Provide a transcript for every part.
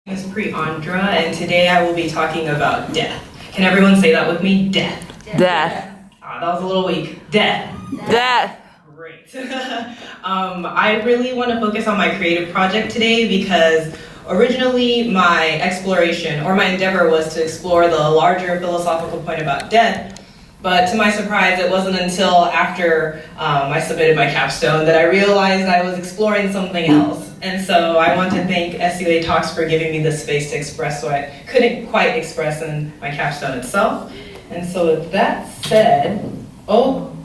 My name is Priandra, and today I will be talking about death. Can everyone say that with me? Death. Death. That was a little weak. Death. Death. Great. I really want to focus on my creative project today because originally my exploration or my endeavor was to explore the larger philosophical point about death. But to my surprise, it wasn't until after I submitted my capstone that I realized I was exploring something else. And so I want to thank SUA Talks for giving me this space to express what I couldn't quite express in my capstone itself. And so with that said, so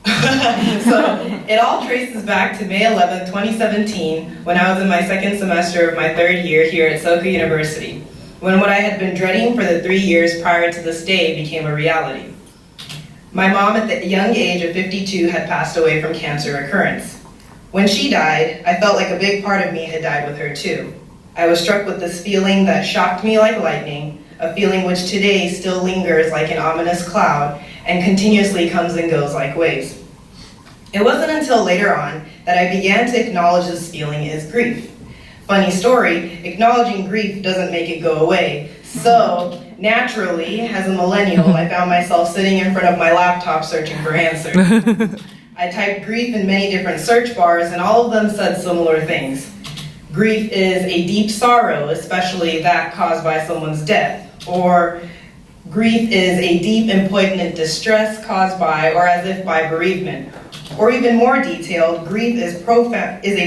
it all traces back to May 11, 2017, when I was in my second semester of my third year here at Soka University, when what I had been dreading for the 3 years prior to this day became a reality. My mom at the young age of 52 had passed away from cancer recurrence. When she died, I felt like a big part of me had died with her too. I was struck with this feeling that shocked me like lightning, a feeling which today still lingers like an ominous cloud and continuously comes and goes like waves. It wasn't until later on that I began to acknowledge this feeling as grief. Funny story, acknowledging grief doesn't make it go away. So, naturally, as a millennial, I found myself sitting in front of my laptop searching for answers. I typed grief in many different search bars, and all of them said similar things. Grief is a deep sorrow, especially that caused by someone's death. Or grief is a deep and poignant distress caused by, or as if by, bereavement. Or even more detailed, grief is a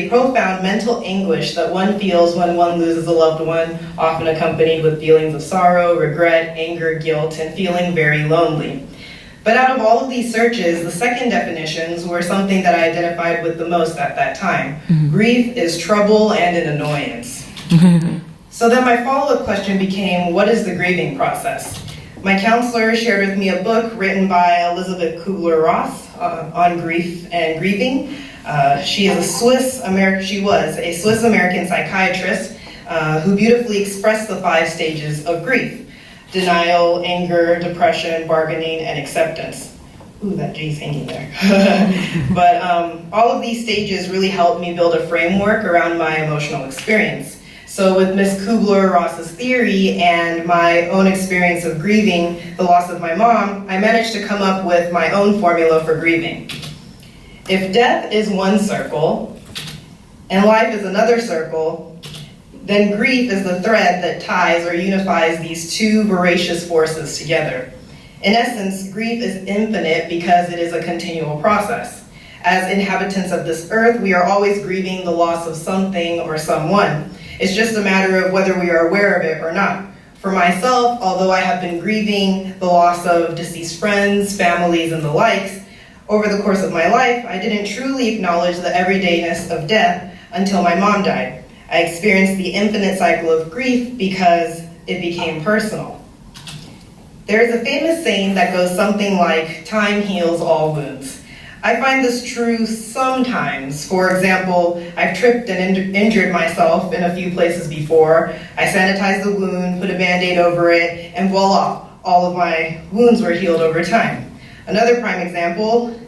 profound mental anguish that one feels when one loses a loved one, often accompanied with feelings of sorrow, regret, anger, guilt, and feeling very lonely. But out of all of these searches, the second definitions were something that I identified with the most at that time. Grief is trouble and an annoyance. So then my follow-up question became, what is the grieving process? My counselor shared with me a book written by Elizabeth Kubler-Ross on grief and grieving. She was a Swiss-American psychiatrist who beautifully expressed the 5 stages of grief: denial, anger, depression, bargaining, and acceptance. Ooh, that G's hanging there. But all of these stages really helped me build a framework around my emotional experience. So with Ms. Kubler-Ross's theory and my own experience of grieving the loss of my mom, I managed to come up with my own formula for grieving. If death is one circle and life is another circle, then grief is the thread that ties or unifies these two voracious forces together. In essence, grief is infinite because it is a continual process. As inhabitants of this earth, we are always grieving the loss of something or someone. It's just a matter of whether we are aware of it or not. For myself, although I have been grieving the loss of deceased friends, families, and the likes, over the course of my life, I didn't truly acknowledge the everydayness of death until my mom died. I experienced the infinite cycle of grief because it became personal. There is a famous saying that goes something like, time heals all wounds. I find this true sometimes. For example, I've tripped and injured myself in a few places before. I sanitized the wound, put a Band-Aid over it, and voila, all of my wounds were healed over time. Another prime example,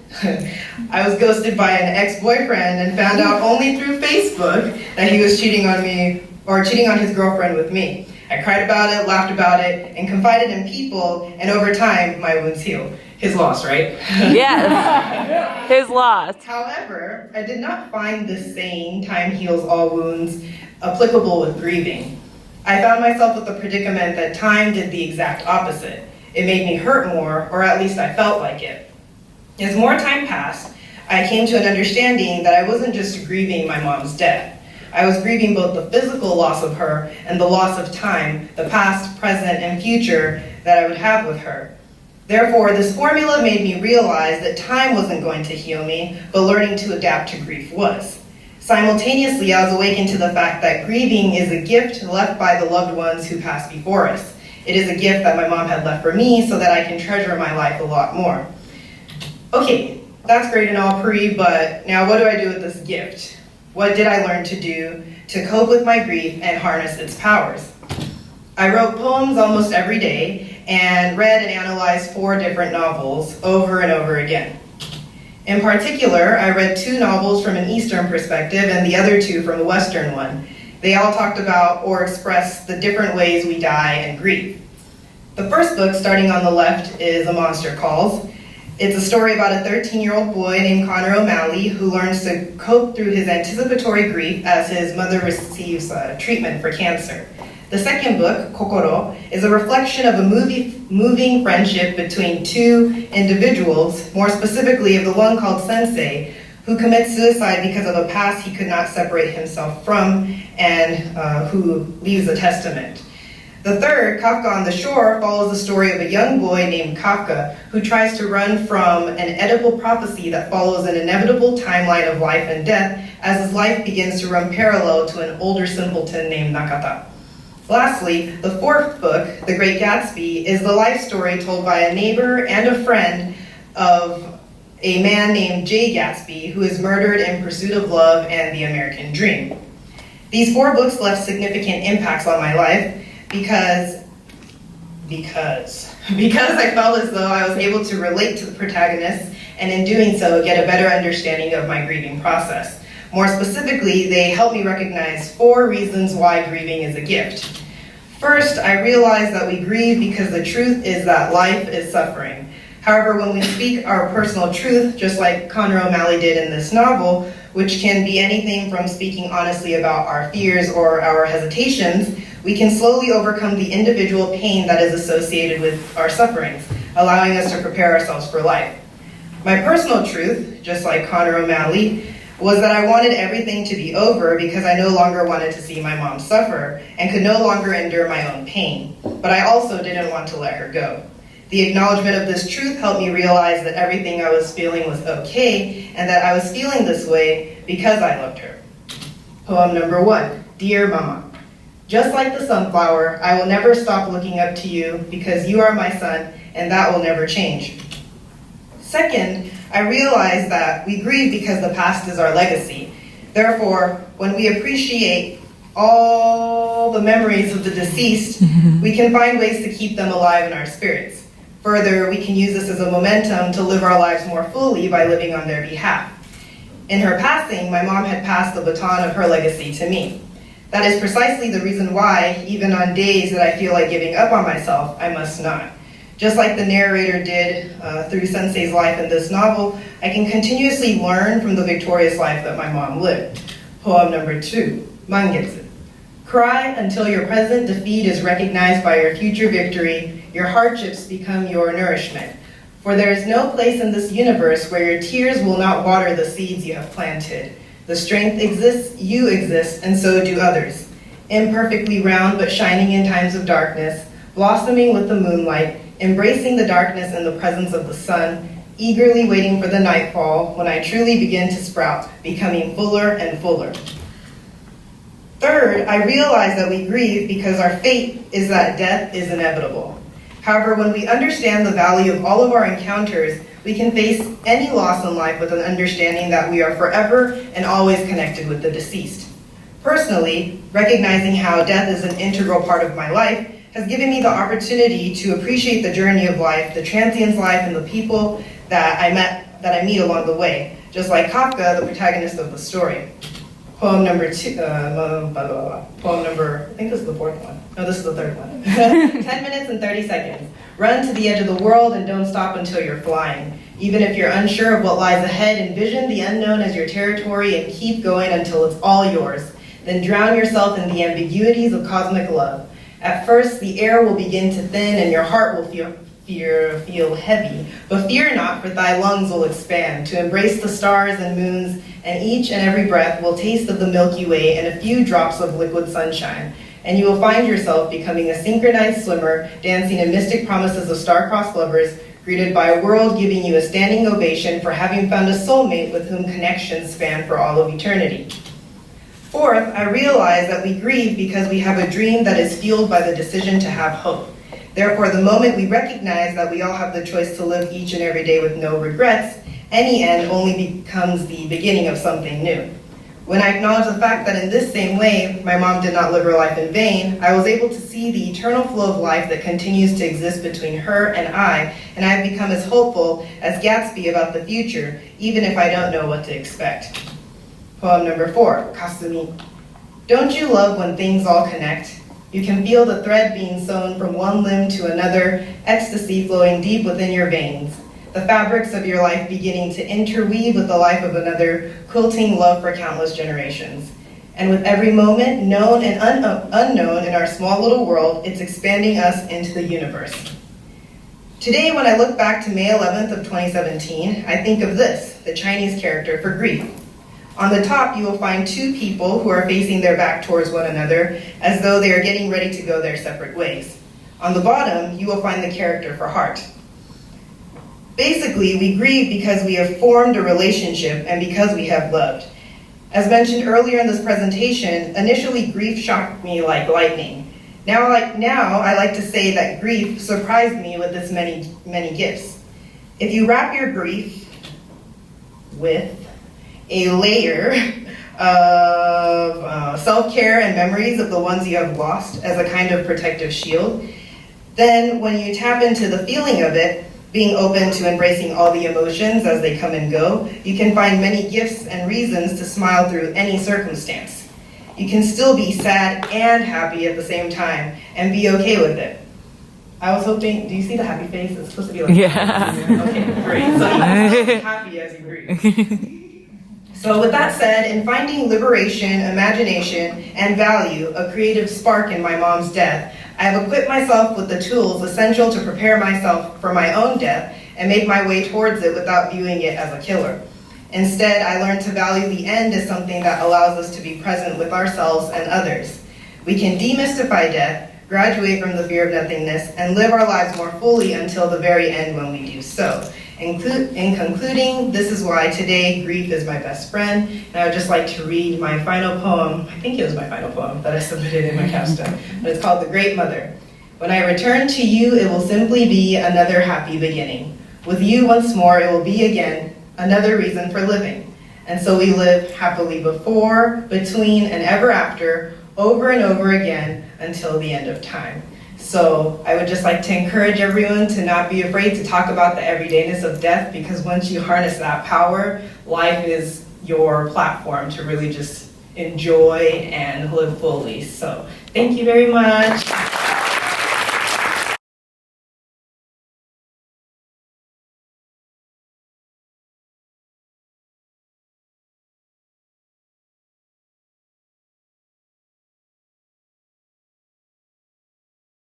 I was ghosted by an ex-boyfriend and found out only through Facebook that he was cheating on me or cheating on his girlfriend with me. I cried about it, laughed about it, and confided in people, and over time, my wounds healed. His loss, right? Yes. His loss. However, I did not find this saying, time heals all wounds, applicable with grieving. I found myself with the predicament that time did the exact opposite. It made me hurt more, or at least I felt like it. As more time passed, I came to an understanding that I wasn't just grieving my mom's death. I was grieving both the physical loss of her and the loss of time, the past, present, and future that I would have with her. Therefore, this formula made me realize that time wasn't going to heal me, but learning to adapt to grief was. Simultaneously, I was awakened to the fact that grieving is a gift left by the loved ones who passed before us. It is a gift that my mom had left for me so that I can treasure my life a lot more. Okay, that's great and all, but now what do I do with this gift? What did I learn to do to cope with my grief and harness its powers? I wrote poems almost every day and read and analyzed 4 different novels over and over again. In particular, I read 2 novels from an Eastern perspective and the other 2 from a Western one. They all talked about or expressed the different ways we die and grieve. The first book, starting on the left, is A Monster Calls. It's a story about a 13-year-old boy named Connor O'Malley who learns to cope through his anticipatory grief as his mother receives treatment for cancer. The second book, Kokoro, is a reflection of a moving friendship between two individuals, more specifically of the one called Sensei, who commits suicide because of a past he could not separate himself from, and who leaves a testament. The third, Kafka on the Shore, follows the story of a young boy named Kafka who tries to run from an Oedipal prophecy that follows an inevitable timeline of life and death as his life begins to run parallel to an older simpleton named Nakata. Lastly, the fourth book, The Great Gatsby, is the life story told by a neighbor and a friend of a man named Jay Gatsby who is murdered in pursuit of love and the American dream. These 4 books left significant impacts on my life because I felt as though I was able to relate to the protagonists and in doing so get a better understanding of my grieving process. More specifically, they helped me recognize 4 reasons why grieving is a gift. First, I realized that we grieve because the truth is that life is suffering. However, when we speak our personal truth, just like Connor O'Malley did in this novel, which can be anything from speaking honestly about our fears or our hesitations, we can slowly overcome the individual pain that is associated with our sufferings, allowing us to prepare ourselves for life. My personal truth, just like Connor O'Malley, was that I wanted everything to be over because I no longer wanted to see my mom suffer and could no longer endure my own pain. But I also didn't want to let her go. The acknowledgement of this truth helped me realize that everything I was feeling was okay and that I was feeling this way because I loved her. Poem number 1, Dear Mama. Just like the sunflower, I will never stop looking up to you because you are my sun and that will never change. Second, I realized that we grieve because the past is our legacy. Therefore, when we appreciate all the memories of the deceased, we can find ways to keep them alive in our spirits. Further, we can use this as a momentum to live our lives more fully by living on their behalf. In her passing, my mom had passed the baton of her legacy to me. That is precisely the reason why, even on days that I feel like giving up on myself, I must not. Just like the narrator did through Sensei's life in this novel, I can continuously learn from the victorious life that my mom lived. Poem number 2, Mangetsu. Cry until your present defeat is recognized by your future victory. Your hardships become your nourishment. For there is no place in this universe where your tears will not water the seeds you have planted. The strength exists, you exist, and so do others. Imperfectly round but shining in times of darkness, blossoming with the moonlight, embracing the darkness in the presence of the sun, eagerly waiting for the nightfall when I truly begin to sprout, becoming fuller and fuller. Third, I realize that we grieve because our fate is that death is inevitable. However, when we understand the value of all of our encounters, we can face any loss in life with an understanding that we are forever and always connected with the deceased. Personally, recognizing how death is an integral part of my life has given me the opportunity to appreciate the journey of life, the transient's life, and the people that I meet along the way, just like Kafka, the protagonist of the story. Poem number 2, poem number, I think this is the 4th one. No, this is the 3rd one. 10 minutes and 30 seconds. Run to the edge of the world and don't stop until you're flying. Even if you're unsure of what lies ahead, envision the unknown as your territory and keep going until it's all yours. Then drown yourself in the ambiguities of cosmic love. At first, the air will begin to thin and your heart will feel heavy. But fear not, for thy lungs will expand to embrace the stars and moons, and each and every breath will taste of the Milky Way and a few drops of liquid sunshine. And you will find yourself becoming a synchronized swimmer, dancing in mystic promises of star-crossed lovers, greeted by a world giving you a standing ovation for having found a soulmate with whom connections span for all of eternity. Fourth, I realize that we grieve because we have a dream that is fueled by the decision to have hope. Therefore, the moment we recognize that we all have the choice to live each and every day with no regrets, any end only becomes the beginning of something new. When I acknowledge the fact that in this same way, my mom did not live her life in vain, I was able to see the eternal flow of life that continues to exist between her and I have become as hopeful as Gatsby about the future, even if I don't know what to expect. Poem number 4, Kasumi. Don't you love when things all connect? You can feel the thread being sewn from one limb to another, ecstasy flowing deep within your veins, the fabrics of your life beginning to interweave with the life of another, quilting love for countless generations. And with every moment, known and unknown in our small little world, it's expanding us into the universe. Today, when I look back to May 11th of 2017, I think of this, the Chinese character for grief. On the top, you will find two people who are facing their back towards one another, as though they are getting ready to go their separate ways. On the bottom, you will find the character for heart. Basically, we grieve because we have formed a relationship and because we have loved. As mentioned earlier in this presentation, initially grief shocked me like lightning. Now I like to say that grief surprised me with its many gifts. If you wrap your grief with a layer of self-care and memories of the ones you have lost as a kind of protective shield, then when you tap into the feeling of it, being open to embracing all the emotions as they come and go, you can find many gifts and reasons to smile through any circumstance. You can still be sad and happy at the same time and be okay with it. I was hoping, do you see the happy face? It's supposed to be like, Yeah. Okay, great. So you're be happy as you breathe. So with that said, in finding liberation, imagination, and value, a creative spark in my mom's death, I have equipped myself with the tools essential to prepare myself for my own death and make my way towards it without viewing it as a killer. Instead, I learned to value the end as something that allows us to be present with ourselves and others. We can demystify death, graduate from the fear of nothingness, and live our lives more fully until the very end when we do so. In concluding, this is why today grief is my best friend, and I would just like to read my final poem. I think it was my final poem that I submitted in my capstone, but it's called The Great Mother. When I return to you, it will simply be another happy beginning. With you once more, it will be again another reason for living. And so we live happily before, between, and ever after, over and over again until the end of time. So I would just like to encourage everyone to not be afraid to talk about the everydayness of death, because once you harness that power, life is your platform to really just enjoy and live fully. So thank you very much.